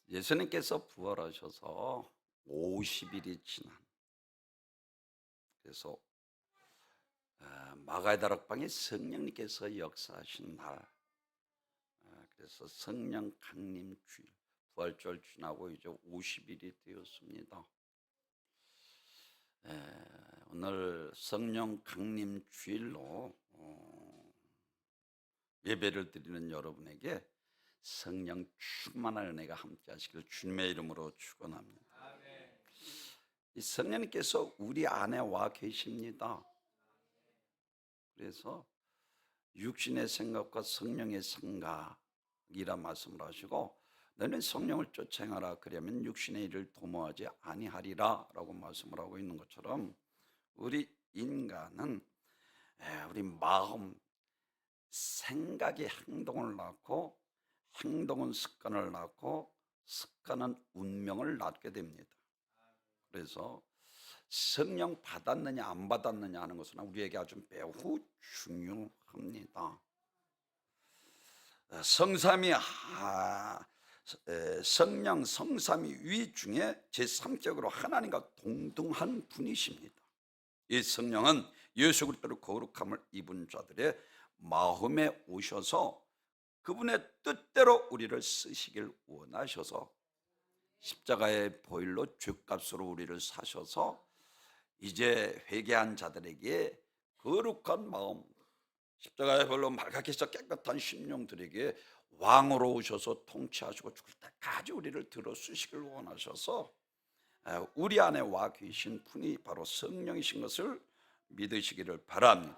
예수님께서 부활하셔서 50일이 지난, 그래서 마가의 다락방에 성령님께서 역사하신 날, 그래서 성령 강림 주일, 부활절 지나고 이제 50일이 되었습니다. 오늘 성령 강림 주일로 예배를 드리는 여러분에게 성령 충만한 은혜가 함께 하시길 주님의 이름으로 축원합니다. 이 성령님께서 우리 안에 와 계십니다. 그래서 육신의 생각과 성령의 생각이라 말씀을 하시고, 너는 성령을 쫓아 행하라, 그러면 육신의 일을 도모하지 아니하리라 라고 말씀을 하고 있는 것처럼, 우리 인간은 우리 마음, 생각이 행동을 낳고, 행동은 습관을 낳고, 습관은 운명을 낳게 됩니다. 그래서 성령 받았느냐 안 받았느냐 하는 것은 우리에게 아주 매우 중요합니다. 성령 성삼위 중에 제3격으로 하나님과 동등한 분이십니다. 이 성령은 예수 그리스도로 거룩함을 입은 자들의 마음에 오셔서 그분의 뜻대로 우리를 쓰시길 원하셔서 십자가의 보혈로 죄값으로 우리를 사셔서 이제 회개한 자들에게 거룩한 마음, 십자가의 보혈로 말갛게 써 깨끗한 심령들에게 왕으로 오셔서 통치하시고 죽을 때까지 우리를 들어 쓰시길 원하셔서 우리 안에 와 계신 분이 바로 성령이신 것을 믿으시기를 바랍니다.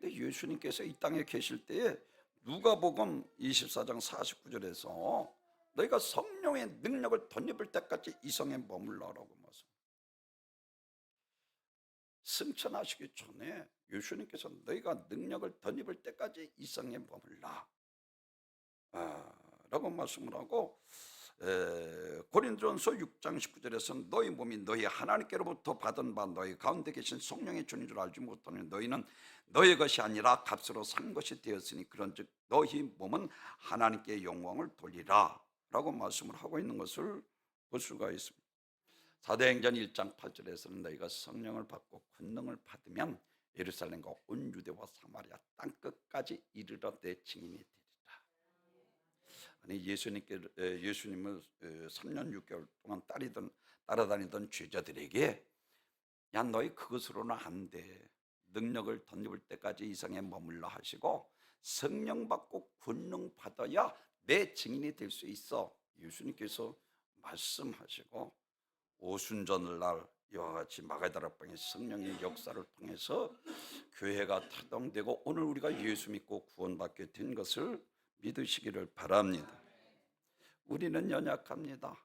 근데 예수님께서 이 땅에 계실 때에 누가복음 24장 49절에서 너희가 성령의 능력을 덧입을 때까지 이 성에 머물러라고 말씀. 승천하시기 전에 예수님께서 너희가 능력을 덧입을 때까지 이 성에 머물라 라고 말씀을 하고, 고린도전서 6장 19절에서 너희 몸이 너희 하나님께로부터 받은 바 너희 가운데 계신 성령의 주인 줄 알지 못하는 너희는 너희 것이 아니라 값으로 산 것이 되었으니 그런즉 너희 몸은 하나님께 영광을 돌리라 라고 말씀을 하고 있는 것을 볼 수가 있습니다. 사도행전 1장 8절에서는 너희가 성령을 받고 권능을 받으면 예루살렘과 온 유대와 사마리아 땅끝까지 이르러 내 증인이 되리라. 아니, 예수님을 3년 6개월 동안 따라다니던 제자들에게 야 너희 그것으로는 안 돼, 능력을 덧입을 때까지 이 성에 머물러 하시고 성령 받고 권능 받아야 내 증인이 될 수 있어 예수님께서 말씀하시고, 오순절날 이와 같이 마가의 다락방의 성령의 역사를 통해서 교회가 타동되고 오늘 우리가 예수 믿고 구원받게 된 것을 믿으시기를 바랍니다. 우리는 연약합니다.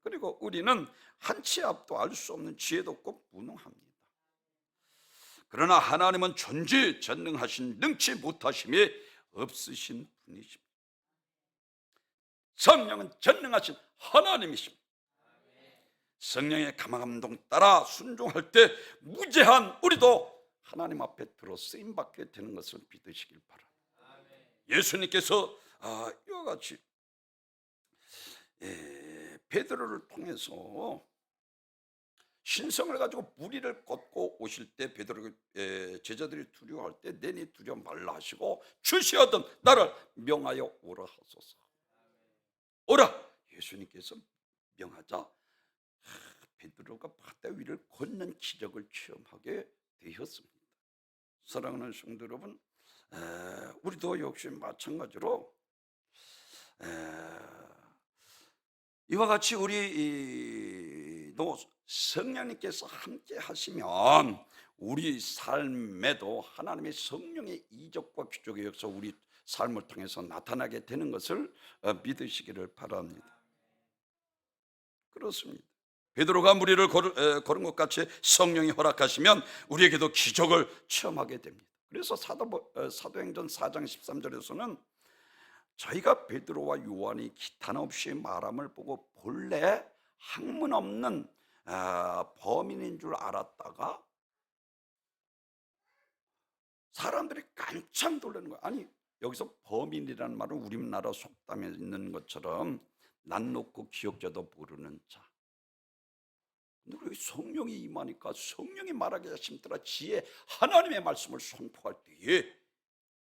그리고 우리는 한치 앞도 알 수 없는 지혜도 없고 무능합니다. 그러나 하나님은 전지전능하신 능치 못하심이 없으신 분이십니다. 성령은 전능하신 하나님이십니다. 성령의 감화감동 따라 순종할 때 무죄한 우리도 하나님 앞에 들어 쓰임받게 되는 것을 믿으시길 바랍니다. 예수님께서 이와 같이 베드로를 통해서 신성을 가지고 무리를 걷고 오실 때 제자들이 두려워할 때 내니 두려워 말라 하시고 주시하던 나를 명하여 오라 하소서. 오라 예수님께서 명하자 베드로가 바다 위를 걷는 기적을 체험하게 되었습니다. 사랑하는 성도 여러분, 우리도 역시 마찬가지로 이와 같이 우리도 성령님께서 함께 하시면 우리 삶에도 하나님의 성령의 이적과 기적의 역사 우리 삶을 통해서 나타나게 되는 것을 믿으시기를 바랍니다. 그렇습니다. 베드로가 무리를 걸은 것 같이 성령이 허락하시면 우리에게도 기적을 체험하게 됩니다. 그래서 사도행전 4장 13절에서는 저희가 베드로와 요한이 기탄 없이 말함을 보고 본래 학문 없는 범인인 줄 알았다가 사람들이 깜짝 놀라는 거예요. 아니, 여기서 범인이라는 말은 우리나라 속담에 있는 것처럼 난 놓고 기억자도 모르는 자. 근데 성령이 임하니까 성령이 말하게 하심더라 지혜 하나님의 말씀을 선포할 때에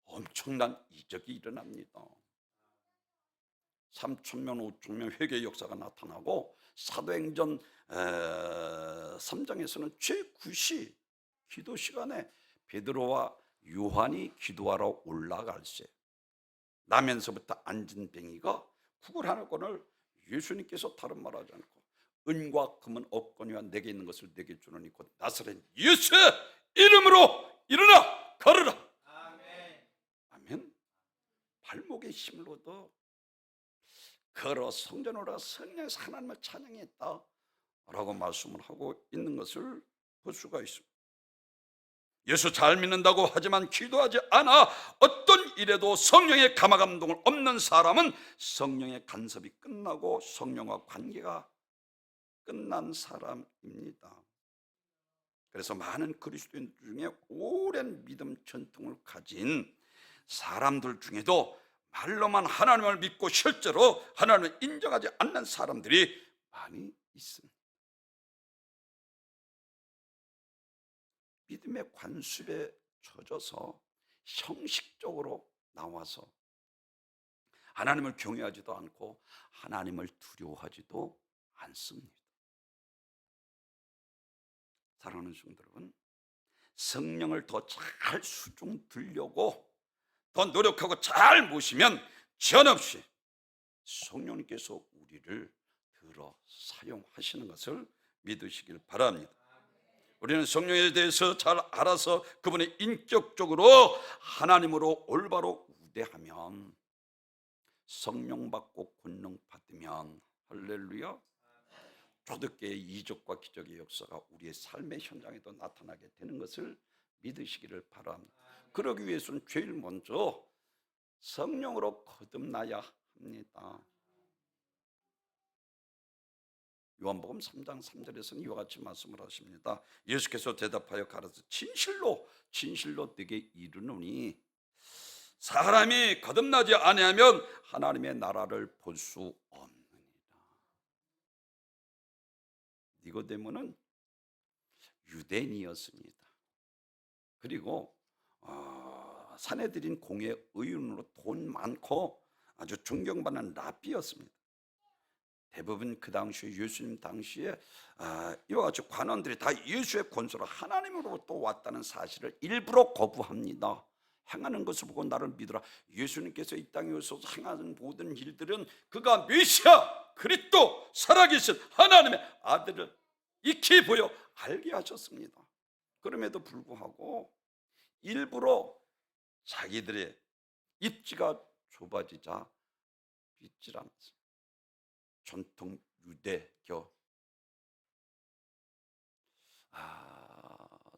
엄청난 이적이 일어납니다. 3,000명, 5,000명 회개의 역사가 나타나고 사도행전 3장에서는 제9시 기도 시간에 베드로와 요한이 기도하러 올라갈세 나면서부터 앉은 뱅이가 구걸하는권을 예수님께서 다른 말하지 않고 은과 금은 없거니와 내게 있는 것을 내게 주노니 곧 나사렛 예수의 이름으로 일어나 걸으라. 아멘. 아멘. 발목에 힘을 얻어 걸어 성전으로 성령에서 하나님을 찬양했다 라고 말씀을 하고 있는 것을 볼 수가 있습니다. 예수 잘 믿는다고 하지만 기도하지 않아 어떤 일에도 성령의 감화감동을 없는 사람은 성령의 간섭이 끝나고 성령과 관계가 끝난 사람입니다. 그래서 많은 그리스도인 중에 오랜 믿음 전통을 가진 사람들 중에도 말로만 하나님을 믿고 실제로 하나님을 인정하지 않는 사람들이 많이 있습니다. 믿음의 관습에 젖어서 형식적으로 나와서 하나님을 경외하지도 않고 하나님을 두려워하지도 않습니다. 사랑하는 성도 여러분, 성령을 더 잘 수종 들려고 더 노력하고 잘 모시면 전없이 성령님께서 우리를 들어 사용하시는 것을 믿으시길 바랍니다. 우리는 성령에 대해서 잘 알아서 그분의 인격적으로 하나님으로 올바로 우대하면 성령 받고 권능 받으면 할렐루야 초대교회의 이적과 기적의 역사가 우리의 삶의 현장에도 나타나게 되는 것을 믿으시기를 바랍니다. 그러기 위해서는 제일 먼저 성령으로 거듭나야 합니다. 요한복음 3장 3절에서는 이와 같이 말씀을 하십니다. 예수께서 대답하여 가라사대 진실로 네게 이르노니 사람이 거듭나지 아니하면 하나님의 나라를 볼 수 없느니라. 니고데모는 유대인이었습니다. 그리고 사내들인 공의 의원으로 돈 많고 아주 존경받는 랍비였습니다. 대부분 그 당시에 예수님 당시에 이와 같이 관원들이 다 예수의 권세로 하나님으로부터 왔다는 사실을 일부러 거부합니다. 행하는 것을 보고 나를 믿으라. 예수님께서 이 땅에 오셔서 행하는 모든 일들은 그가 메시아 그리스도 살아계신 하나님의 아들을 익히 보여 알게 하셨습니다. 그럼에도 불구하고 일부러 자기들의 입지가 좁아지자 믿질 않았어요. 전통 유대교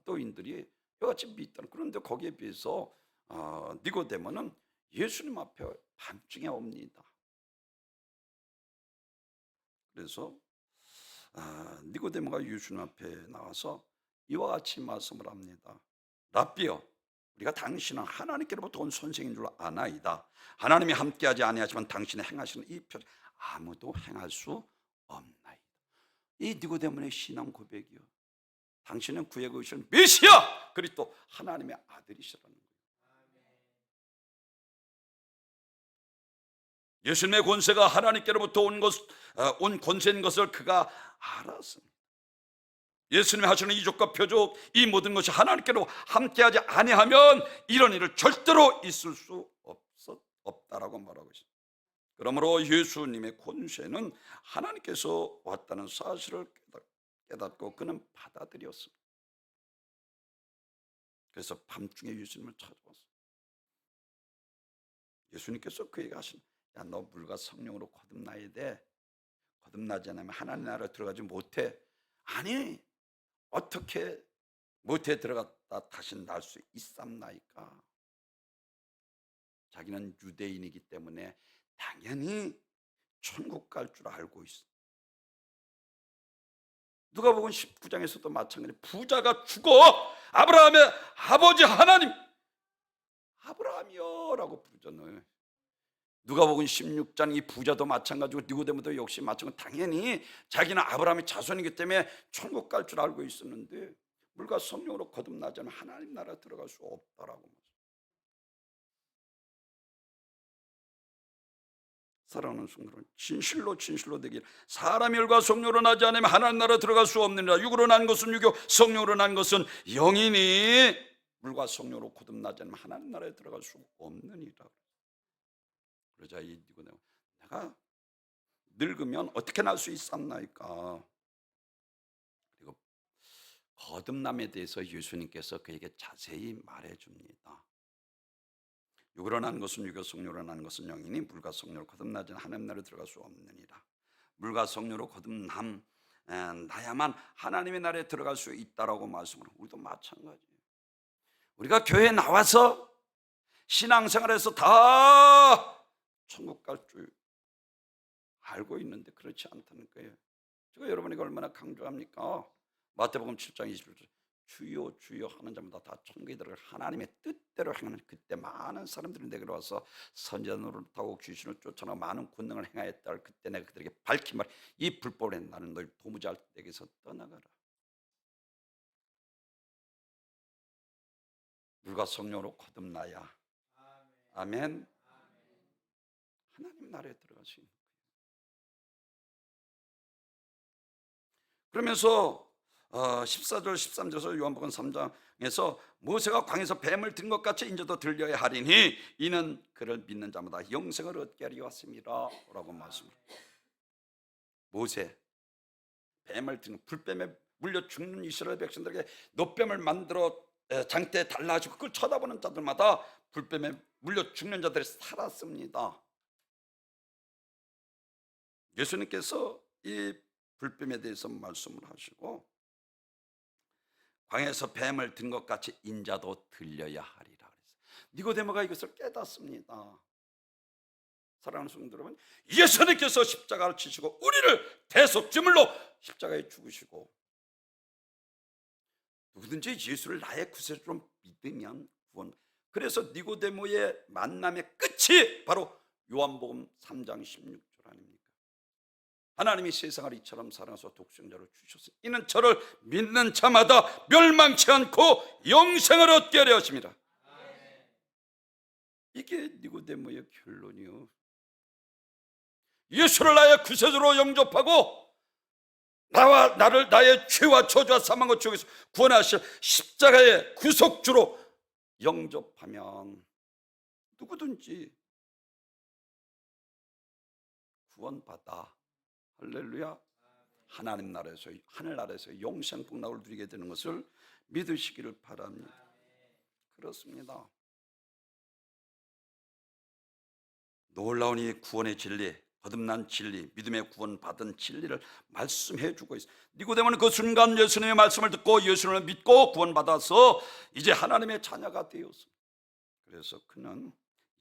또인들이 이같이 믿다는 그런데 거기에 비해서 니고데모는 예수님 앞에 밤중에 옵니다. 그래서 니고데모가 예수님 앞에 나와서 이와 같이 말씀을 합니다. 랍비여 우리가 당신은 하나님께로부터 온 선생인 줄 아나이다. 하나님이 함께하지 아니하지만 당신이 행하시는 이 표 아무도 행할 수 없나이다. 이 니고데모의 신앙 고백이요. 당신은 구약에 오신 메시아 그리스도 하나님의 아들이시라는 거예요. 예수님의 권세가 하나님께로부터 온 권세인 것을 그가 알았습니다. 예수님이 하시는 이적과 표적 이 모든 것이 하나님께로 함께하지 아니하면 이런 일을 절대로 있을 수 없다라고 말하고 있습니다. 그러므로 예수님의 권세는 하나님께서 왔다는 사실을 깨닫고 그는 받아들였습니다. 그래서 밤중에 예수님을 찾아왔어요. 예수님께서 그에게 하신 야, 너 물과 성령으로 거듭나야 돼. 거듭나지 않으면 하나님 나라에 들어가지 못해. 아니 어떻게 못해 들어갔다 다시 날 수 있삼나이까. 자기는 유대인이기 때문에 당연히 천국 갈 줄 알고 있어. 누가복음 19장에서도 마찬가지. 부자가 죽어 아브라함의 아버지 하나님 아브라함이여 라고 부르잖아요. 누가복음 16장 이 부자도 마찬가지고 니고데모도 역시 마찬가지고 당연히 자기는 아브라함의 자손이기 때문에 천국 갈 줄 알고 있었는데 물과 성령으로 거듭나지 않으면 하나님 나라 들어갈 수 없다라고. 사랑하는 성도는 진실로 되길, 사람이 혈과 성령으로 나지 않으면 하나님 나라 들어갈 수 없느니라. 육으로 난 것은 육이요 성령으로 난 것은 영이니 물과 성령으로 거듭나지 않으면 하나님 나라에 들어갈 수 없느니라. 그러자 이 니고데모, 내가 늙으면 어떻게 날 수 있었나이까. 그리고 거듭남에 대해서 예수님께서 그에게 자세히 말해줍니다. 육으로 난 것은 육이요 성령으로 난 것은 영이니 물과 성령으로 거듭나지 않으면 하나님 나라에 들어갈 수 없느니라. 물과 성령으로 거듭남 나야만 하나님의 나라에 들어갈 수 있다라고 말씀을. 우리도 마찬가지예요. 우리가 교회에 나와서 신앙생활에서 다 천국 갈 줄 알고 있는데 그렇지 않다는 거예요. 제가 여러분에게 얼마나 강조합니까? 마태복음 7장 21절, 주여 주여 하는 자마다 다 천국에 들어갈 하나님의 뜻대로 행하는. 그때 많은 사람들이 내게로 와서 선지자 노릇하고 귀신을 쫓아나고 많은 권능을 행하였다. 그때 내가 그들에게 밝히 말해, 이 불법에 나는 너희 도무지 알 때에게서 떠나가라. 물과 성령으로 거듭나야 아멘, 하나님 나라에 들어갈 수 있는 거예요. 그러면서 14절 13절에서 요한복음 3장에서 모세가 광야에서 뱀을 든 것 같이 인자도 들려야 하리니 이는 그를 믿는 자마다 영생을 얻게 하려 왔습니다 라고 말씀을. 모세 뱀을 든, 불뱀에 물려 죽는 이스라엘 백성들에게 노뱀을 만들어 장대에 달라지고 그걸 쳐다보는 자들마다 불뱀에 물려 죽는 자들이 살았습니다. 예수님께서 이 불뱀에 대해서 말씀을 하시고 광야에서 뱀을 든 것 같이 인자도 들려야 하리라 그랬어요. 니고데모가 이것을 깨닫습니다. 사랑하는 성도 여러분, 예수님께서 십자가를 치시고 우리를 대속제물로 십자가에 죽으시고 누구든지 예수를 나의 구세주로 믿으면 구원. 그래서 니고데모의 만남의 끝이 바로 요한복음 3장 16절 아닙니까? 하나님이 세상을 이처럼 사랑하사 독생자를 주셨으니 이는 저를 믿는 자마다 멸망치 않고 영생을 얻게 하려 하심이라. 이게 니고데모의 결론이요. 예수를 나의 구세주로 영접하고 나를 나의 죄와 저주와 사망과 지옥에서 구원하실 십자가의 구속주로 영접하면 누구든지 구원받아 할렐루야, 하나님 나라에서, 하늘나라에서 영생 복락을 누리게 되는 것을 믿으시기를 바랍니다. 그렇습니다. 놀라운 이 구원의 진리, 거듭난 진리, 믿음의 구원받은 진리를 말씀해 주고 있어요. 니고데모는 그 순간 예수님의 말씀을 듣고 예수님을 믿고 구원받아서 이제 하나님의 자녀가 되었습니다. 그래서 그는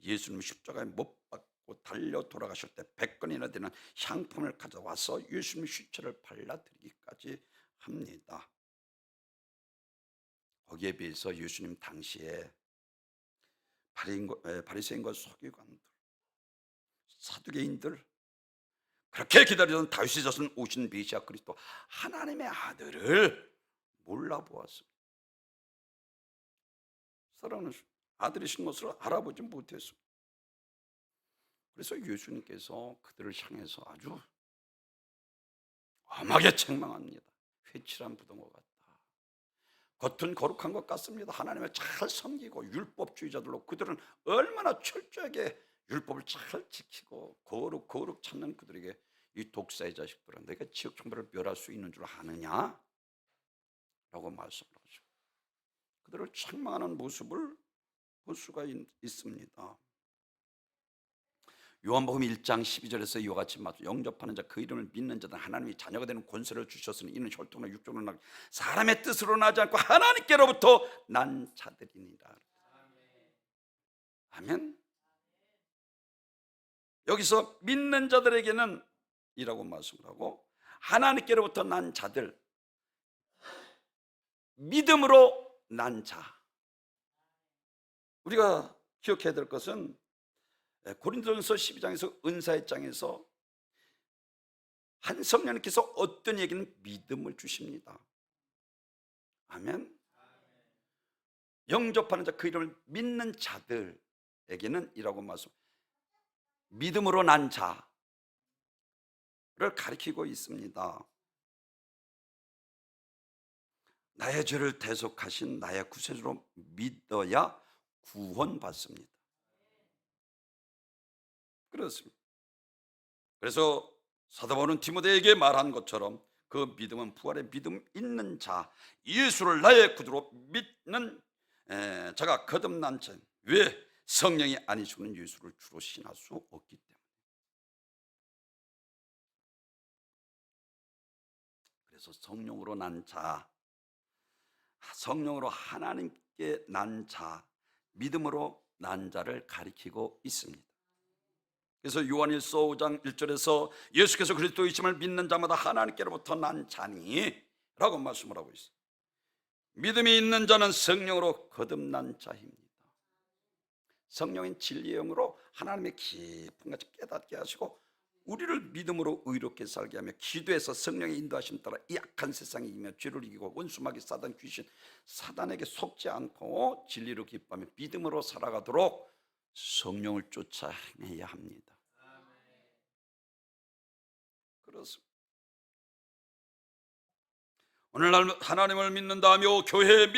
예수님 십자가에 못 박고 달려 돌아가실 때 100건이나 되는 향품을 가져와서 예수님 시체를 발라드리기까지 합니다. 거기에 비해서 예수님 당시에 바리새인과 서기관들, 사두개인들, 그렇게 기다리던 다윗의 자손 오신 메시아 그리스도 하나님의 아들을 몰라보았습니다. 사랑하는 아들이신 것을 알아보지 못했습니다. 그래서 예수님께서 그들을 향해서 아주 엄하게 책망합니다. 회칠한 부동어 같다. 겉은 거룩한 것 같습니다. 하나님을 잘 섬기고 율법주의자들로 그들은 얼마나 철저하게 율법을 잘 지키고 거룩 찾는 그들에게 이 독사의 자식들아, 너희가 지옥 천국을 멸할 수 있는 줄 아느냐? 라고 말씀을 하죠. 그들을 책망하는 모습을 볼 수가 있습니다. 요한복음 1장 12절에서 이와 같이 말씀, 영접하는 자 그 이름을 믿는 자들 하나님이 자녀가 되는 권세를 주셨으니 이는 혈통이나 육종으로 나지 사람의 뜻으로 나지 않고 하나님께로부터 난 자들이니라. 아멘. 여기서 믿는 자들에게는 이라고 말씀을 하고 하나님께로부터 난 자들, 믿음으로 난 자. 우리가 기억해야 될 것은 고린도전서 12장에서 은사의 장에서 한 성령님께서 어떤 얘기는 믿음을 주십니다. 아멘. 영접하는 자, 그 이름을 믿는 자들에게는 이라고 말씀, 믿음으로 난 자를 가리키고 있습니다. 나의 죄를 대속하신 나의 구세주로 믿어야 구원받습니다. 그렇습니다. 그래서 사도 바울은 디모데에게 말한 것처럼 그 믿음은 부활의 믿음 있는 자, 예수를 나의 구주로 믿는 자가 거듭난 자. 왜? 성령이 아니시고는 예수를 주로 신할 수 없기 때문에. 그래서 성령으로 난 자, 성령으로 하나님께 난 자, 믿음으로 난 자를 가리키고 있습니다. 그래서 요한일서 5장 1절에서 예수께서 그리스도이심을 믿는 자마다 하나님께로부터 난 자니 라고 말씀을 하고 있어요. 믿음이 있는 자는 성령으로 거듭난 자입니다. 성령인 진리의 영으로 하나님의 깊은 것을 깨닫게 하시고 우리를 믿음으로 의롭게 살게 하며 기도해서 성령의 인도하심 따라 이 악한 세상에 이며 죄를 이기고 원수마귀 사단 귀신 사단에게 속지 않고 진리로 기뻐하며 믿음으로 살아가도록 성령을 쫓아 행해야 합니다. 그렇습니다. 오늘날 하나님을 믿는다며 교회에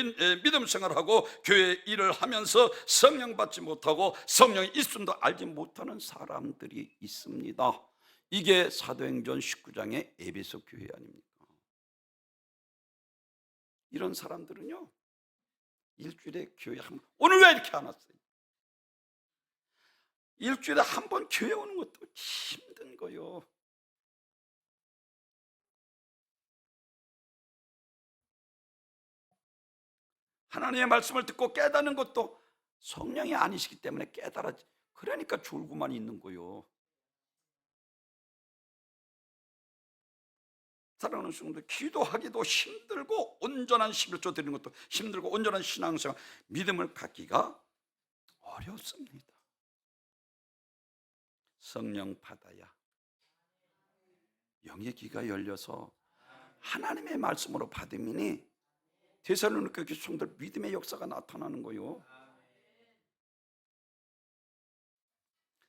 믿음 생활하고 교회 일을 하면서 성령 받지 못하고 성령의 있음도 알지 못하는 사람들이 있습니다. 이게 사도행전 19장의 에베소 교회 아닙니까? 이런 사람들은요, 일주일에 교회 한 번, 오늘 왜 이렇게 안 왔어요? 일주일에 한 번 교회 오는 것도 힘든 거요. 하나님의 말씀을 듣고 깨닫는 것도 성령이 아니시기 때문에 깨달아지, 그러니까 졸고만 있는 거요. 사랑하는 성도들, 기도하기도 힘들고 온전한 11조 드리는 것도 힘들고 온전한 신앙생활, 믿음을 갖기가 어렵습니다. 성령 받아야 영의 귀가 열려서 하나님의 말씀으로 받으니 데살로니가 교회 성도들 믿음의 역사가 나타나는 거요.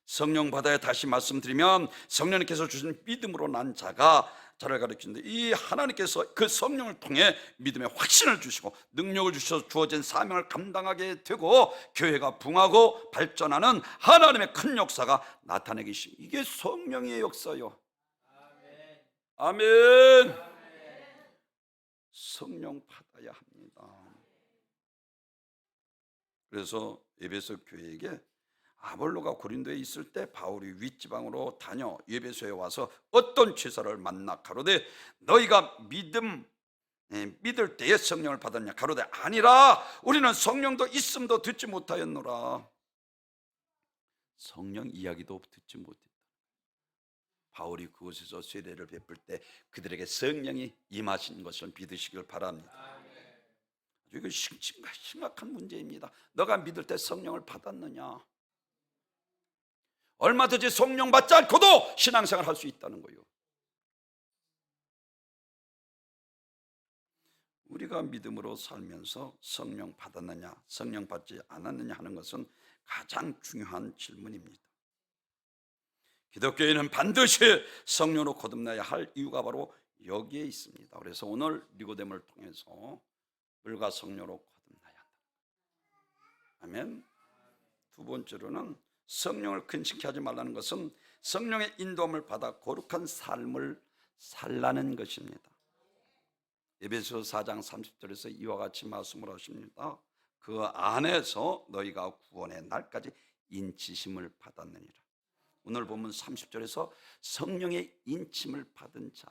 성령 받아야, 다시 말씀드리면 성령님께서 주신 믿음으로 난 자가 자를 가르치는데, 이 하나님께서 그 성령을 통해 믿음의 확신을 주시고 능력을 주셔서 주어진 사명을 감당하게 되고 교회가 붕하고 발전하는 하나님의 큰 역사가 나타내기 시작. 이게 성령의 역사요. 아멘. 성령 받아야 합니다. 그래서 에베소 교회에게 아볼로가 고린도에 있을 때 바울이 윗지방으로 다녀 에베소에 와서 어떤 제사를 만나 가로되 너희가 믿을 때에 성령을 받았냐? 가로되 아니라 우리는 성령도 있음도 듣지 못하였노라. 성령 이야기도 듣지 못했다. 바울이 그곳에서 세례를 베풀 때 그들에게 성령이 임하신 것을 믿으시길 바랍니다. 이거 심각한 문제입니다. 너가 믿을 때 성령을 받았느냐? 얼마든지 성령 받지 않고도 신앙생활 할 수 있다는 거예요. 우리가 믿음으로 살면서 성령 받았느냐, 성령 받지 않았느냐 하는 것은 가장 중요한 질문입니다. 기독교인은 반드시 성령으로 거듭나야 할 이유가 바로 여기에 있습니다. 그래서 오늘 니고데모를 통해서 물과 성령으로 거듭나야 한다. 아멘. 두 번째로는 성령을 근심케 하지 말라는 것은 성령의 인도함을 받아 거룩한 삶을 살라는 것입니다. 에베소 4장 30절에서 이와 같이 말씀을 하십니다. 그 안에서 너희가 구원의 날까지 인치심을 받았느니라. 오늘 보면 30절에서 성령의 인침을 받은 자.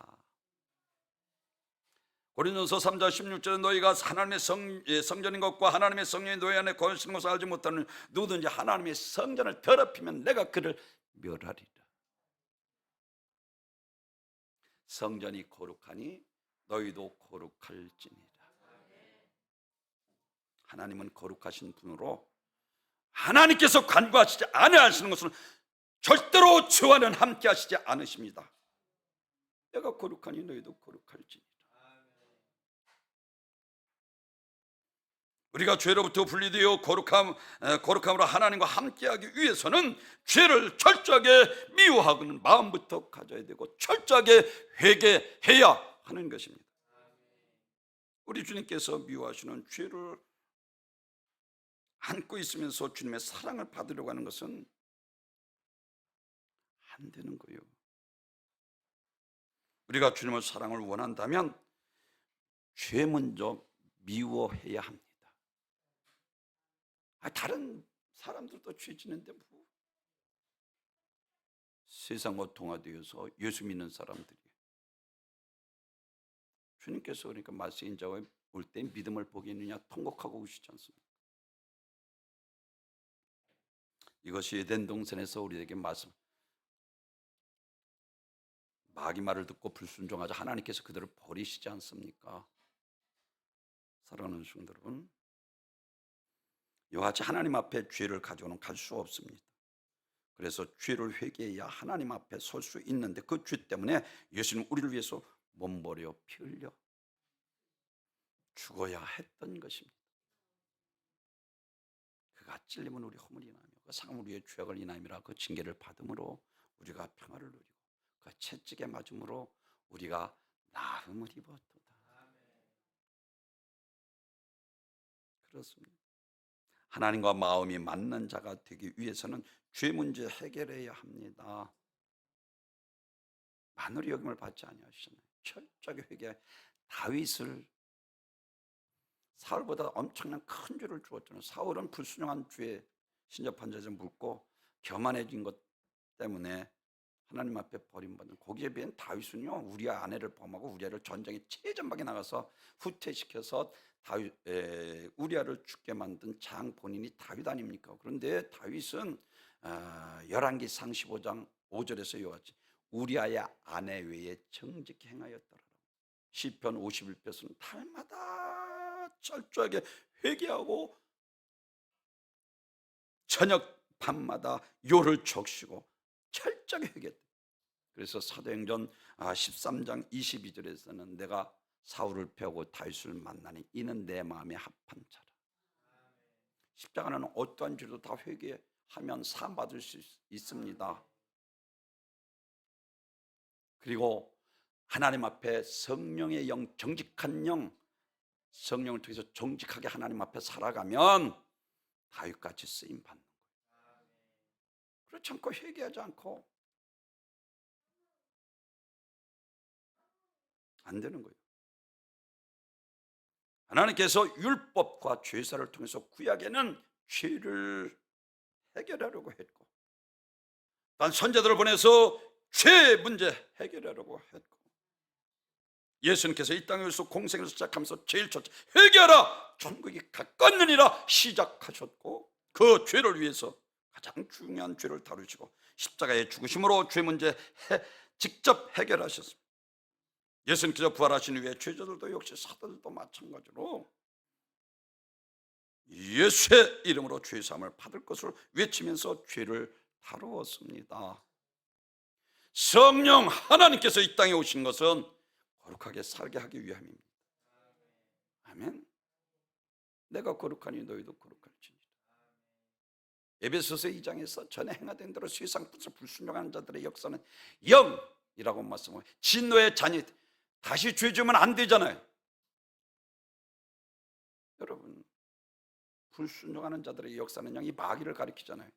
고린도서 3장 16절에 너희가 하나님의 성전인 것과 하나님의 성령이 너희 안에 거하시는 것을 알지 못하는 누구든지 하나님의 성전을 더럽히면 내가 그를 멸하리라. 성전이 거룩하니 너희도 거룩할지니라. 하나님은 거룩하신 분으로 하나님께서 간과하시지 아니하시는 것은 절대로 저와는 함께 하시지 않으십니다. 내가 거룩하니 너희도 거룩할지니라. 우리가 죄로부터 분리되어 거룩함으로 하나님과 함께하기 위해서는 죄를 철저하게 미워하는 마음부터 가져야 되고 철저하게 회개해야 하는 것입니다. 우리 주님께서 미워하시는 죄를 안고 있으면서 주님의 사랑을 받으려고 하는 것은 안 되는 거예요. 우리가 주님의 사랑을 원한다면 죄 먼저 미워해야 합니다. 다른 사람들도 죄 지는데 뭐. 세상과 동화되어서 예수 믿는 사람들이 주님께서 그러니까 말세 인자가 올 때 믿음을 보겠느냐 통곡하고 오시지 않습니까? 이것이 에덴 동산에서 우리에게 말씀, 마귀 말을 듣고 불순종하자 하나님께서 그들을 버리시지 않습니까? 사랑하는 성도 여러분, 이와 같이 하나님 앞에 죄를 가져오는 갈 수 없습니다. 그래서 죄를 회개해야 하나님 앞에 설 수 있는데 그 죄 때문에 예수님 우리를 위해서 몸버려 피 흘려 죽어야 했던 것입니다. 그가 찔림은 우리 허물이 인하며 그 상은 우리의 죄악을 인하여라. 그 징계를 받음으로 우리가 평화를 누리고 그 채찍에 맞음으로 우리가 나음을 입었도다. 그렇습니다. 하나님과 마음이 맞는 자가 되기 위해서는 죄 문제 해결해야 합니다. 만월의 여김을 받지 아니하시잖아요. 철저하게 회개. 다윗을 사울보다 엄청난 큰 죄를 주었잖아요. 사울은 불순종한 죄에 신접한 자에서 묻고 교만해진 것 때문에 하나님 앞에 버림받는, 거기에 비해 다윗은요 우리의 아내를 범하고 우리아를 전쟁에 최전방에 나가서 후퇴시켜서 우리아를 죽게 만든 장 본인이 다윗 아닙니까? 그런데 다윗은 열왕기상 15장 5절에서 이와 같이 우리아의 아내 외에 정직히 행하였더라. 시편 51편은 달마다 철저하게 회개하고 저녁 밤마다 요를 적시고 철저하게 회개했다. 그래서 사도행전 13장 22절에서는 내가 사울을 패하고 다윗을 만나니 이는 내 마음에 합한 자라. 십자가는 어떠한 죄도 다 회개하면 사함받을 수 있습니다. 그리고 하나님 앞에 성령의 영, 정직한 영, 성령을 통해서 정직하게 하나님 앞에 살아가면 다윗같이 쓰임받는 거예요. 그렇지 않고 회개하지 않고 안 되는 거예요. 하나님께서 율법과 제사를 통해서 구약에는 죄를 해결하려고 했고, 단 선자들을 보내서 죄 문제 해결하려고 했고, 예수님께서 이 땅에서 공생을 시작하면서 제일 첫째 회개하라 천국이 가깝느니라 시작하셨고, 그 죄를 위해서 가장 중요한 죄를 다루시고 십자가의 죽으심으로 죄 문제 직접 해결하셨습니다. 예수님께서 부활하신 후에 죄자들도 역시 사도들도 마찬가지로 예수의 이름으로 죄사함을 받을 것을 외치면서 죄를 다루었습니다. 성령 하나님께서 이 땅에 오신 것은 거룩하게 살게 하기 위함입니다. 아멘. 내가 거룩하니 너희도 거룩할지니라. 에베소서 2장에서 전에 행하된 대로 세상 뜻을 불순종하는 자들의 역사는 영이라고 말씀하고, 진노의 잔이 다시 죄 지으면 안 되잖아요. 여러분, 불순종하는 자들의 역사는 이 마귀를 가리키잖아요.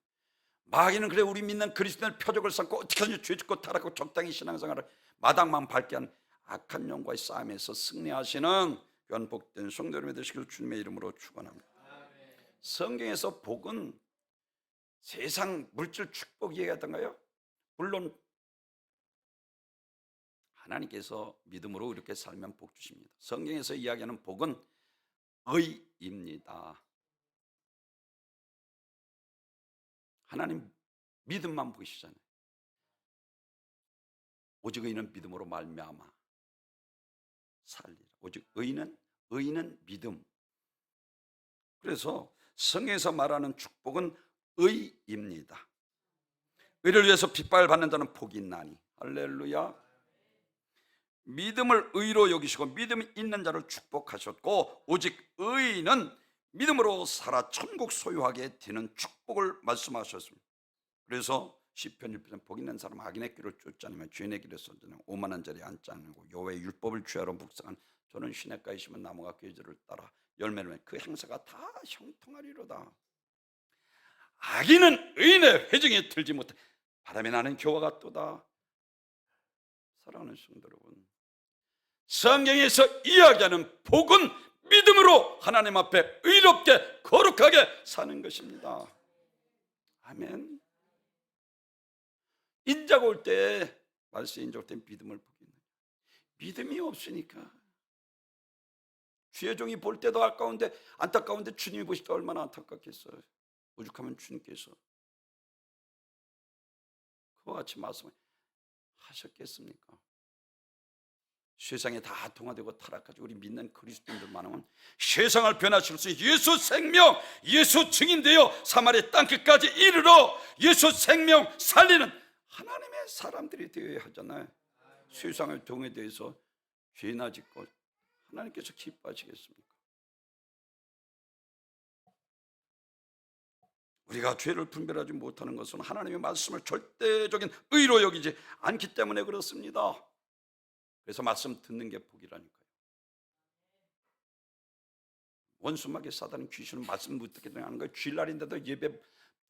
마귀는 그래 우리 믿는 그리스도인의 표적을 삼고 어떻게 하든지 죄 짓고 타락하고 적당히 신앙생활을 마당만 밟게 한 악한 영과의 싸움에서 승리하시는 연복된 성도 여러분 되시길 주님의 이름으로 축원합니다. 성경에서 복은 세상 물질 축복 얘기하던가요? 물론 하나님께서 믿음으로 이렇게 살면 복 주십니다. 성경에서 이야기하는 복은 의입니다. 하나님 믿음만 보시잖아요. 오직 의인은 믿음으로 말미암아 살리라. 오직 의인은 믿음. 그래서 성경에서 말하는 축복은 의입니다. 의를 위해서 핍박을 받는 자는 복이 있나니. 할렐루야. 믿음을 의로 여기시고 믿음이 있는 자를 축복하셨고, 오직 의인은 믿음으로 살아 천국 소유하게 되는 축복을 말씀하셨습니다. 그래서 시편 1편에 복 있는 사람 악인의 길을 쫓지 않으며 죄인의 길에 서지 않으며 오만한 자리에 앉지 않고 여호와의 율법을 취하러 묵상한 저는 시냇가에 심은 나무가 계절을 따라 열매를 맺는 그 행사가 다 형통하리로다. 악인은 의인의 회중에 들지 못해 바람에 나는 겨와 같도다. 사랑하는 성도 여러분, 성경에서 이야기하는 복은 믿음으로 하나님 앞에 의롭게 거룩하게 사는 것입니다. 아멘. 인자가 올 때, 말세 인자 올 때 믿음을 보겠네. 믿음이 없으니까 주의 종이 볼 때도 안타까운데 주님이 보실 때 얼마나 안타깝겠어요. 오죽하면 주님께서 그와 같이 말씀하셨겠습니까? 세상에 다 동화되고 타락하지 우리 믿는 그리스도인들만은 세상을 변화시킬 수 있는 예수 생명, 예수 증인되어 사마리아 땅끝까지 이르러 예수 생명 살리는 하나님의 사람들이 되어야 하잖아요. 세상의 동에 대해서 죄나 짓고 하나님께서 기뻐하시겠습니까? 우리가 죄를 분별하지 못하는 것은 하나님의 말씀을 절대적인 의로 여기지 않기 때문에 그렇습니다. 그래서 말씀 듣는 게 복이라니까요. 원수마귀 사단은 귀신은 말씀 못 듣게 하는 거예요. 주일날인데도 예배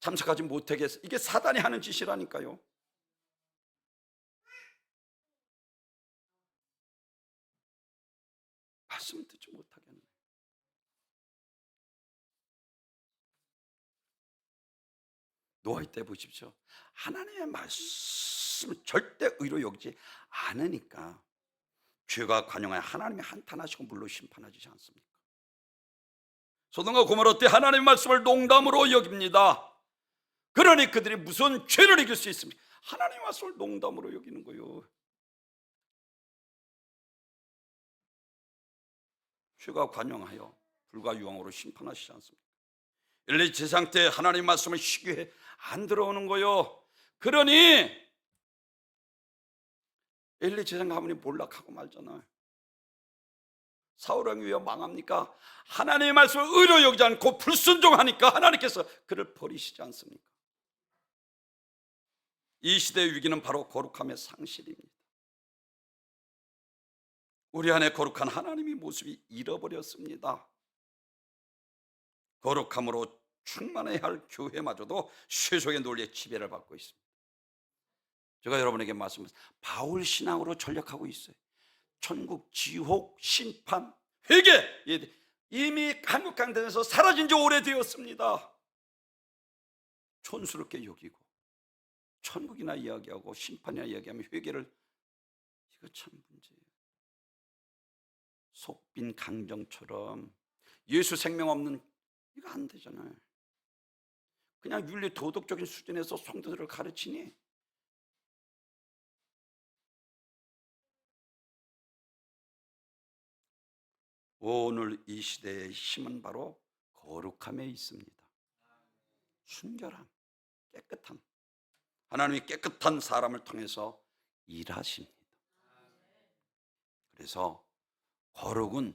참석하지 못하게 해서 이게 사단이 하는 짓이라니까요. 말씀 듣지 못하게 하는 거예요. 노아의 때 보십시오. 하나님의 말씀을 절대 의로 여기지 않으니까 죄가 관영하여 하나님이 한탄하시고 물로 심판하지 않습니까? 소돔과 고모라 때 하나님의 말씀을 농담으로 여깁니다. 그러니 그들이 무슨 죄를 이길 수 있습니까? 하나님의 말씀을 농담으로 여기는 거예요. 죄가 관영하여 불과 유황으로 심판하시지 않습니까? 엘리 제상 때 하나님의 말씀을 시기에 안 들어오는 거예요. 그러니 엘리 제상 가문이 몰락하고 말잖아요. 사울 왕이 왜 망합니까? 하나님의 말씀을 의로 여기지 않고 불순종하니까 하나님께서 그를 버리시지 않습니까? 이 시대의 위기는 바로 거룩함의 상실입니다. 우리 안에 거룩한 하나님의 모습이 잃어버렸습니다. 거룩함으로 충만해야 할 교회마저도 세속의 논리에 지배를 받고 있습니다. 제가 여러분에게 말씀드립니다. 바울 신앙으로 전략하고 있어요. 천국, 지옥, 심판, 회개 이미 한국 강단에서 사라진 지 오래되었습니다. 촌스럽게 여기고 천국이나 이야기하고 심판이나 이야기하면 회개를, 이거 참 문제예요. 속빈 강정처럼 예수 생명 없는, 이거 안 되잖아요. 그냥 윤리 도덕적인 수준에서 성도들을 가르치니 오늘 이 시대의 힘은 바로 거룩함에 있습니다. 순결함, 깨끗함. 하나님이 깨끗한 사람을 통해서 일하십니다. 그래서 거룩은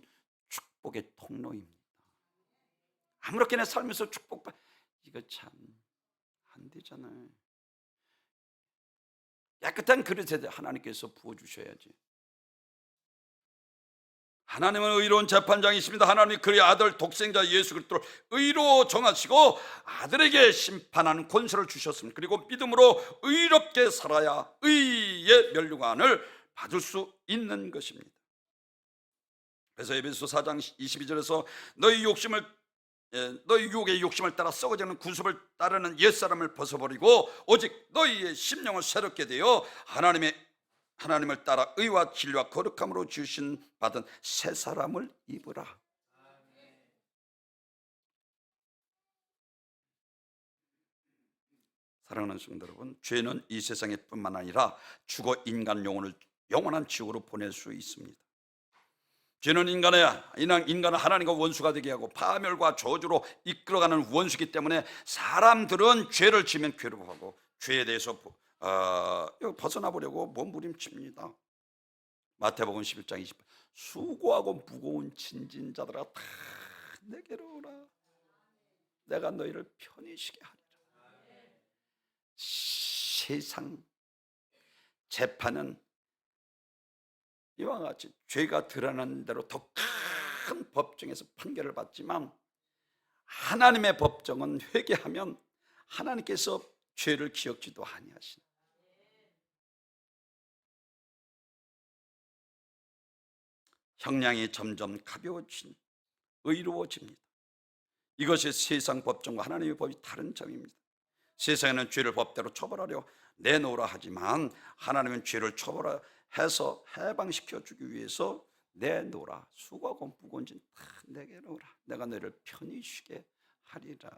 축복의 통로입니다. 아무렇게나 살면서 축복받, 이거 참 안 되잖아요. 깨끗한 그릇에 하나님께서 부어주셔야지. 하나님은 의로운 재판장이십니다. 하나님이 그의 아들 독생자 예수 그리스도를 의로 정하시고 아들에게 심판하는 권세를 주셨습니다. 그리고 믿음으로 의롭게 살아야 의의 면류관을 받을 수 있는 것입니다. 그래서 에베소 4장 22절에서 너희 유혹의 욕심을 따라 썩어지는 구습을 따르는 옛사람을 벗어버리고 오직 너희의 심령을 새롭게 되어 하나님을 따라 의와 진리와 거룩함으로 주신 받은 새 사람을 입으라. 사랑하는 성도 여러분, 죄는 이 세상에 뿐만 아니라 죽어 인간 영혼을 영원한 지옥으로 보낼 수 있습니다. 죄는 인간은 하나님과 원수가 되게 하고 파멸과 저주로 이끌어가는 원수이기 때문에 사람들은 죄를 지면 괴로워하고 죄에 대해서 벗어나 보려고 몸부림칩니다. 마태복음 11장 20절 수고하고 무거운 짐진 자들아 다 내게로 오라. 내가 너희를 편히 쉬게 하리라. 세상 재판은 이와 같이 죄가 드러난 대로 더 큰 법정에서 판결을 받지만 하나님의 법정은 회개하면 하나님께서 죄를 기억지도 아니하시는, 형량이 점점 가벼워진 의로워집니다. 이것이 세상 법정과 하나님의 법이 다른 점입니다. 세상에는 죄를 법대로 처벌하려 내놓으라 하지만 하나님은 죄를 처벌해서 해방시켜 주기 위해서 내놓으라. 수고하고 무거운 짐 다 내게 놓으라. 내가 너희를 편히 쉬게 하리라.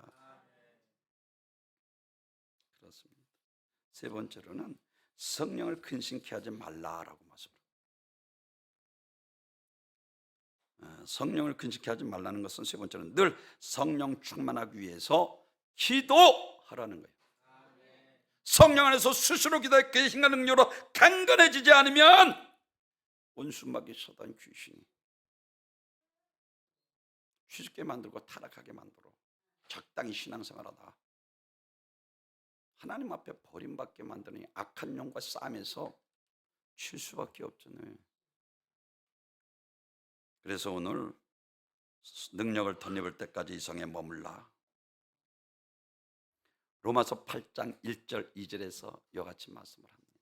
그렇습니다. 세 번째로는 성령을 근심케 하지 말라라고 말씀합니다. 성령을 근심케 하지 말라는 것은 세 번째는 늘 성령 충만하기 위해서 기도하라는 거예요. 성령 안에서 스스로 기도의 계신과 능력으로 강건해지지 않으면 원수마귀 사단 귀신이 취직게 만들고 타락하게 만들어 적당히 신앙생활하다 하나님 앞에 버림받게 만드는 악한 영과 싸움에서 칠 수밖에 없잖아요. 그래서 오늘 능력을 덧입을 때까지 이 성에 머물라. 로마서 8장 1절 2절에서 이와 같이 말씀을 합니다.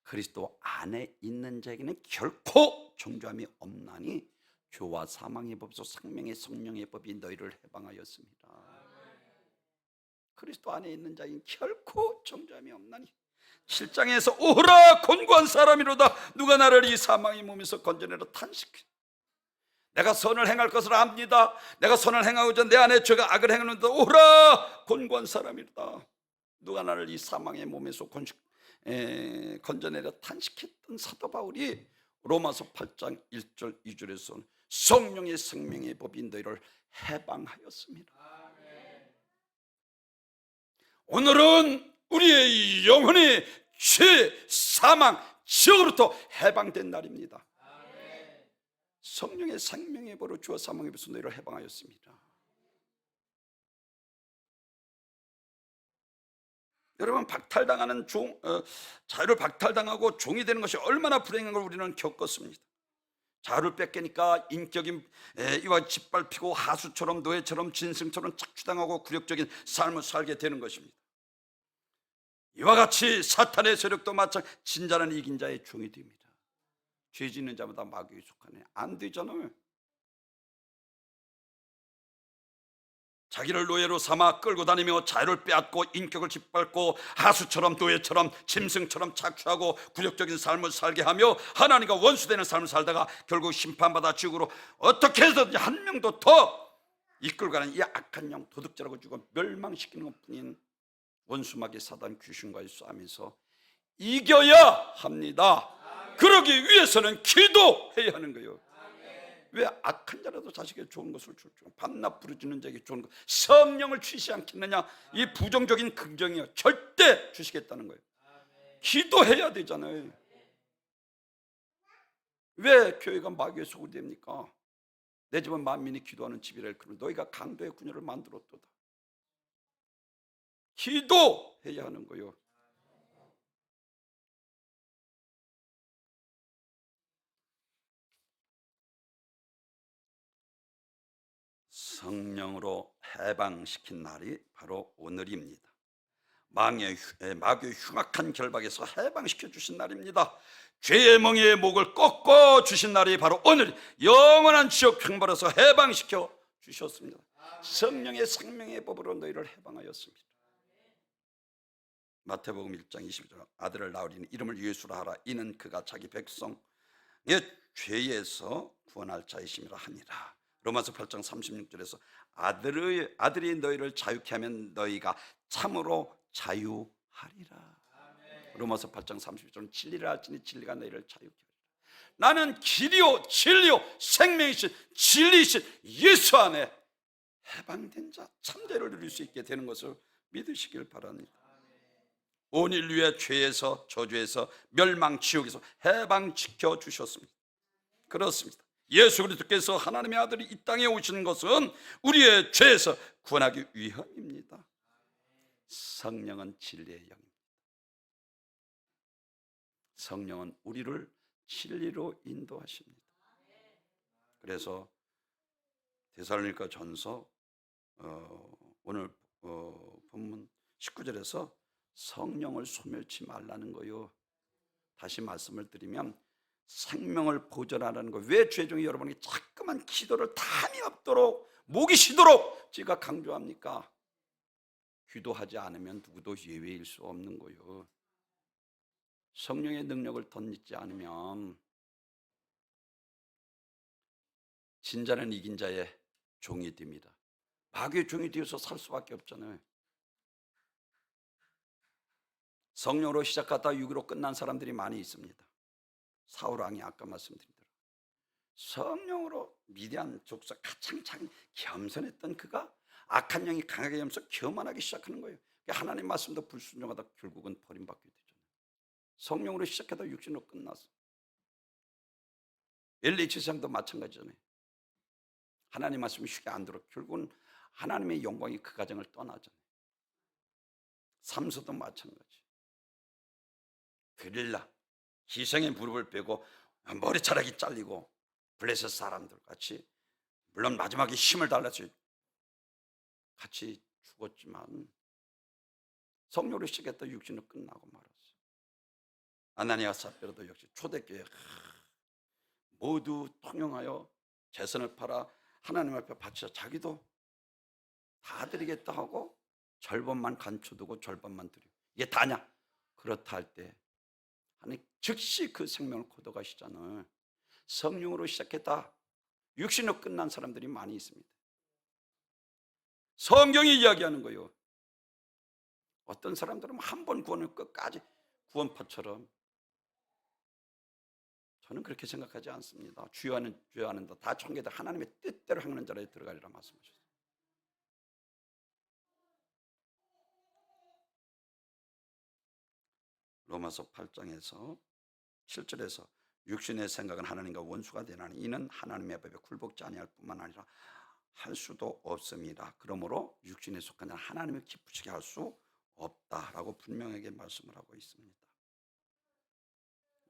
그리스도 안에 있는 자에게는 결코 정죄함이 없나니 죄와 사망의 법에서 생명의 성령의 법이 너희를 해방하였습니다. 그리스도 안에 있는 자에게는 결코 정죄함이 없나니 7장에서 오라 곤고한 사람이로다 누가 나를 이 사망의 몸에서 건져내려 탄식해. 내가 선을 행할 것을 압니다. 내가 선을 행하고자 내 안에 죄가 악을 행하는데 오라 곤고한 사람이로다 누가 나를 이 사망의 몸에서 건져내려 탄식했던 사도 바울이 로마서 8장 1절 2절에서 성령의 생명의 법인 너희를 해방하였습니다. 오늘은 우리의 영혼이 죄, 사망, 지옥으로부터 해방된 날입니다. 성령의 생명의 법으로 죄와 사망의 법에서 너희를 해방하였습니다. 여러분 박탈당하는 자유를 박탈당하고 종이 되는 것이 얼마나 불행한 걸 우리는 겪었습니다. 자유를 뺏기니까 인격이 이와 짓밟히고 하수처럼 노예처럼 진승처럼 착취당하고 굴욕적인 삶을 살게 되는 것입니다. 이와 같이 사탄의 세력도 마찬가지 진자는 이긴 자의 종이 됩니다. 죄 짓는 자마다 마귀에 속하네. 안 되잖아요. 자기를 노예로 삼아 끌고 다니며 자유를 빼앗고 인격을 짓밟고 하수처럼 노예처럼 짐승처럼 착취하고 굴욕적인 삶을 살게 하며 하나님과 원수되는 삶을 살다가 결국 심판받아 지옥으로 어떻게 해서든지 한 명도 더 이끌고 가는 이 악한 영 도둑질하고 죽어 멸망시키는 것뿐인 원수마귀 사단 귀신과의 싸움에서 이겨야 합니다. 그러기 위해서는 기도해야 하는 거예요. 왜 악한 자라도 자식에게 좋은 것을 줄 줄 밤낮 부르짖는 자에게 좋은 것 성령을 주시지 않겠느냐. 이 부정적인 긍정이요 절대 주시겠다는 거예요. 기도해야 되잖아요. 왜 교회가 마귀의 속이 됩니까? 내 집은 만민이 기도하는 집이라. 그러면 너희가 강도의 군요를 만들었도다. 기도해야 하는 거예요. 성령으로 해방시킨 날이 바로 오늘입니다. 마귀의 흉악한 결박에서 해방시켜 주신 날입니다. 죄의 멍에의 목을 꺾어 주신 날이 바로 오늘 영원한 지옥 형벌에서 해방시켜 주셨습니다. 성령의 생명의 법으로 너희를 해방하였습니다. 마태복음 1장 22절 아들을 낳으리니 이름을 예수라 하라. 이는 그가 자기 백성의 죄에서 구원할 자이심이라 하니라. 로마서 8장 36절에서 아들이 너희를 자유케 하면 너희가 참으로 자유하리라. 로마서 8장 32절은 진리를 알지니 진리가 너희를 자유케 하리라. 나는 길이요 진리요 생명이신 진리이신 예수 안에 해방된 자 참되를 누릴 수 있게 되는 것을 믿으시길 바랍니다. 온 인류의 죄에서, 저주에서, 멸망, 지옥에서 해방시켜 주셨습니다. 그렇습니다. 예수 그리스도께서 하나님의 아들이 이 땅에 오신 것은 우리의 죄에서 구원하기 위함입니다. 성령은 진리의 영입니다. 성령은 우리를 진리로 인도하십니다. 그래서 데살로니가 전서 오늘 본문 19절에서 성령을 소멸치 말라는 거요. 다시 말씀을 드리면 생명을 보존하라는 거. 왜 죄종이 여러분이 자꾸만 기도를 담이 없도록 목이 쉬도록 제가 강조합니까? 기도하지 않으면 누구도 예외일 수 없는 거요. 성령의 능력을 덧입지 않으면 진자는 이긴 자의 종이 됩니다. 마귀의 종이 되어서 살 수밖에 없잖아요. 성령으로 시작하다 유기로 끝난 사람들이 많이 있습니다. 사울 왕이 아까 말씀드린 대로 성령으로 미디안 족속 가창창 겸손했던 그가 악한 영이 강하게 염서 교만하기 시작하는 거예요. 하나님 말씀도 불순종하다 결국은 버림받게 되잖아요. 성령으로 시작하다 육신으로 끝났어. 엘리 제사장도 마찬가지잖아요. 하나님 말씀이 쉽게 안 들어 결국은 하나님의 영광이 그 가정을 떠나잖아요. 삼서도 마찬가지. 들릴라 기생의 무릎을 베고 머리카락이 잘리고 블레셋 사람들 같이, 물론 마지막에 힘을 달라서 같이 죽었지만 성령으로 시작했다 육신으로 끝나고 말았어요. 아나니아 삽비라도 역시 초대교회 모두 통용하여 재산을 팔아 하나님 앞에 바치자 자기도 다 드리겠다 하고 절반만 감춰두고 절반만 드려. 이게 다냐? 그렇다 할 때 하나님 즉시 그 생명을 거둬가시잖아요. 성령으로 시작했다 육신으로 끝난 사람들이 많이 있습니다. 성경이 이야기하는 거예요. 어떤 사람들은 한 번 구원을 끝까지 구원파처럼. 저는 그렇게 생각하지 않습니다. 주여하는 주여하는다 다 청계다 하나님의 뜻대로 행하는 자라에 들어가리라 말씀하셨어요. 로마서 8장에서 7절에서 육신의 생각은 하나님과 원수가 되나니 이는 하나님의 법에 굴복지 아니할 뿐만 아니라 할 수도 없습니다. 그러므로 육신에 속한 자는 하나님을 기쁘시게 할 수 없다라고 분명하게 말씀을 하고 있습니다.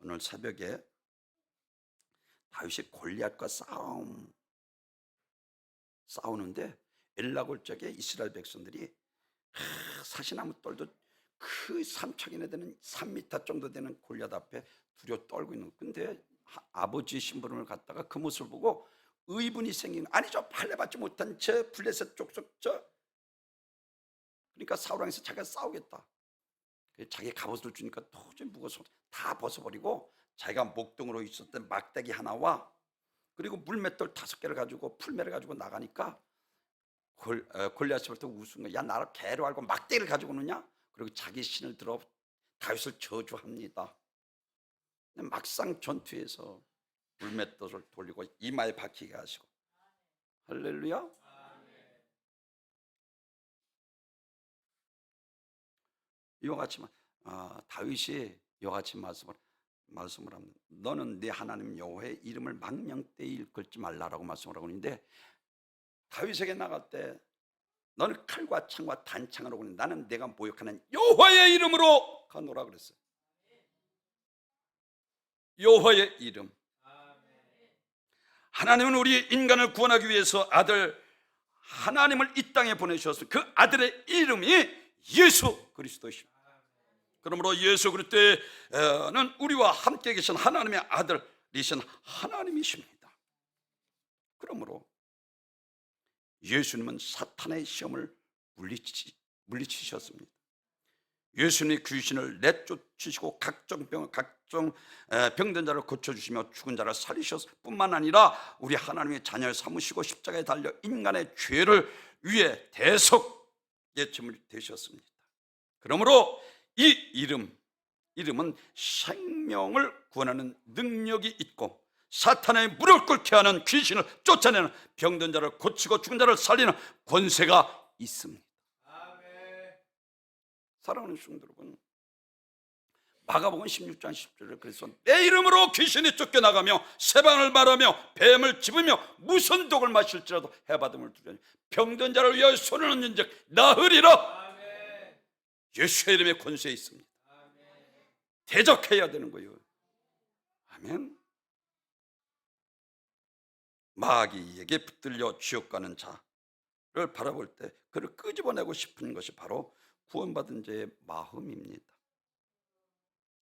오늘 새벽에 다윗이 골리앗과 싸우는데 엘라골적에 이스라엘 백성들이 사시나무 떨도 그 3척이나 되는 3m 정도 되는 골리앗 앞에 두려워 떨고 있는. 근데 아버지의 심부름을 갖다가 그 모습을 보고 의분이 생긴. 아니 저 팔려받지 못한 저 블레셋 족속 그러니까 사울왕에서 자기가 싸우겠다. 자기 갑옷을 주니까 도저히 무거워서 다 벗어버리고 자기가 목동으로 있었던 막대기 하나와 그리고 물맷돌 5개를 가지고 풀매를 가지고 나가니까 골리앗부터 웃은 거야. 야 나를 개로 알고 막대기를 가지고 오느냐? 그리고 자기 신을 들어 다윗을 저주합니다. 막상 전투에서 물맷돌을 돌리고 이마에 박히게 하시고. 할렐루야. 이와 같이 다윗이 이와 같이 말씀을 합니다. 너는 네 하나님 여호와의 이름을 망령되이 일컬지 말라라고 말씀을 하고 있는데, 다윗에게 나갈 때 너는 칼과 창과 단창을 오고 나는 내가 모욕하는 여호와의 이름으로 가노라 그랬어요. 여호와의 이름. 하나님은 우리 인간을 구원하기 위해서 아들 하나님을 이 땅에 보내주셨어요. 그 아들의 이름이 예수 그리스도이십니다. 그러므로 예수 그리스도는 우리와 함께 계신 하나님의 아들이신 하나님이십니다. 그러므로 예수님은 사탄의 시험을 물리치셨습니다. 예수님이 귀신을 내쫓으시고 각종 병든 자를 고쳐주시며 죽은 자를 살리셨을 뿐만 아니라 우리 하나님의 자녀를 삼으시고 십자가에 달려 인간의 죄를 위해 대속 예침을 되셨습니다. 그러므로 이 이름은 생명을 구원하는 능력이 있고 사탄의 무릎 꿇게 하는 귀신을 쫓아내는 병든 자를 고치고 죽은 자를 살리는 권세가 있습니다. 사랑하는 성도 여러분, 마가복음 16장 10절에 그래서 내 이름으로 귀신이 쫓겨나가며 세방을 말하며 뱀을 집으며 무슨 독을 마실지라도 해받음을 두려니 병든 자를 위하여 손을 얹는 즉 나으리라. 예수의 이름에 권세 있습니다. 대적해야 되는 거예요. 아멘. 마귀에게 붙들려 지옥 가는 자를 바라볼 때 그를 끄집어내고 싶은 것이 바로 구원받은 자의 마음입니다.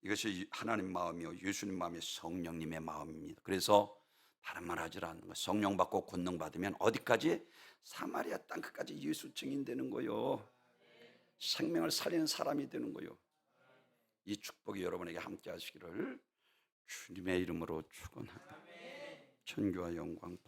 이것이 하나님 마음이요 예수님 마음이 성령님의 마음입니다. 그래서 다른 말 하지 않는 거예요. 성령 받고 권능 받으면 어디까지? 사마리아 땅 끝까지 예수 증인 되는 거요. 생명을 살리는 사람이 되는 거요. 이 축복이 여러분에게 함께 하시기를 주님의 이름으로 축원합니다. 천교와 영광